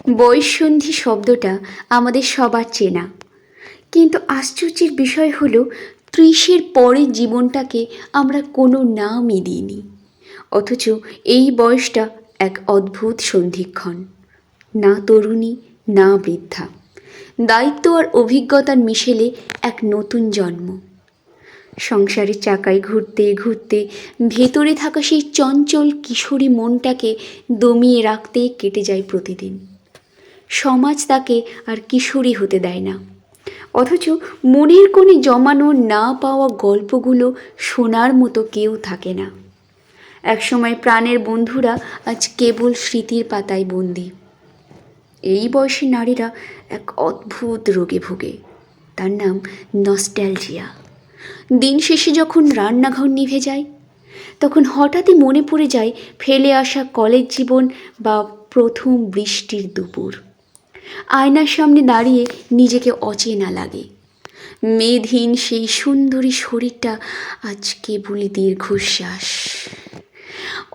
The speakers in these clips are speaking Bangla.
বয়ঃসন্ধি শব্দটা আমাদের সবার চেনা, কিন্তু আশ্চর্যের বিষয় হলো 30-এর পরের জীবনটাকে আমরা কোনো নামই দিইনি। অথচ এই বয়সটা এক অদ্ভুত সন্ধিক্ষণ। না তরুণী, না বৃদ্ধা, দায়িত্ব আর অভিজ্ঞতার মিশেলে এক নতুন জন্ম। সংসারের চাকায় ঘুরতে ঘুরতে ভেতরে থাকা সেই চঞ্চল কিশোরী মনটাকে দমিয়ে রাখতে কেটে যায় প্রতিদিন। সমাজ তাকে আর কিশোরী হতে দেয় না, অথচ মনের কোণে জমানো না পাওয়া গল্পগুলো শোনার মতো কেউ থাকে না। একসময় প্রাণের বন্ধুরা আজ কেবল স্মৃতির পাতায় বন্দি। এই বয়সী নারীরা এক অদ্ভুত রোগে ভোগে, তার নাম নস্টালজিয়া। দিন শেষে যখন রান্নাঘর নিভে যায়, তখন হঠাৎই মনে পড়ে যায় ফেলে আসা কলেজ জীবন বা প্রথম বৃষ্টির দুপুর। আয়নার সামনে দাঁড়িয়ে নিজেকে অচেনা লাগে। মেদহীন সেই সুন্দরী শরীরটা আজ কেবলই দীর্ঘশ্বাস।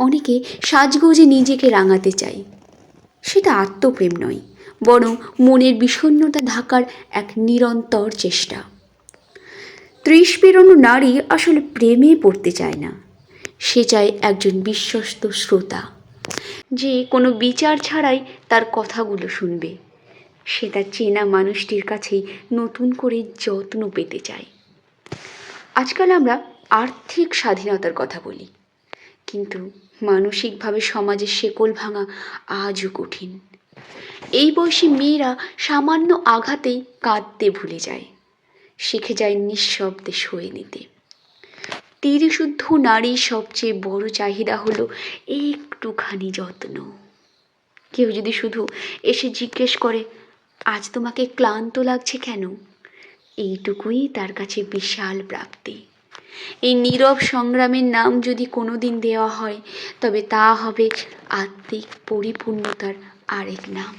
অনেকে সাজগোজে নিজেকে রাঙাতে চায়, সেটা আত্মপ্রেম নয়, বরং মনের বিষণ্ণতা ঢাকার এক নিরন্তর চেষ্টা। 30 পেরোনো নারী আসলে প্রেমে পড়তে চায় না, সে চায় একজন বিশ্বস্ত শ্রোতা, যে কোনো বিচার ছাড়াই তার কথাগুলো শুনবে। সে তার চেনা মানুষটির কাছেই নতুন করে যত্ন পেতে চায়। আজকাল আমরা আর্থিক স্বাধীনতার কথা বলি, কিন্তু মানসিকভাবে সমাজের শেকল ভাঙা আজও কঠিন। এই বয়সী মেয়েরা সামান্য আঘাতেই কাঁদতে ভুলে যায়, শিখে যায় নিঃশব্দে সয়ে নিতে। 30 নারীর সবচেয়ে বড় চাহিদা হলো একটুখানি যত্ন। কেউ যদি শুধু এসে জিজ্ঞেস করে, আজ তোমাকে ক্লান্ত লাগছে কেন, এইটুকুই তার কাছে বিশাল প্রাপ্তি। এই নীরব সংগ্রামের নাম যদি কোনোদিন দেওয়া হয়, তবে তা হবে আত্মিক পরিপূর্ণতার আরেক নাম।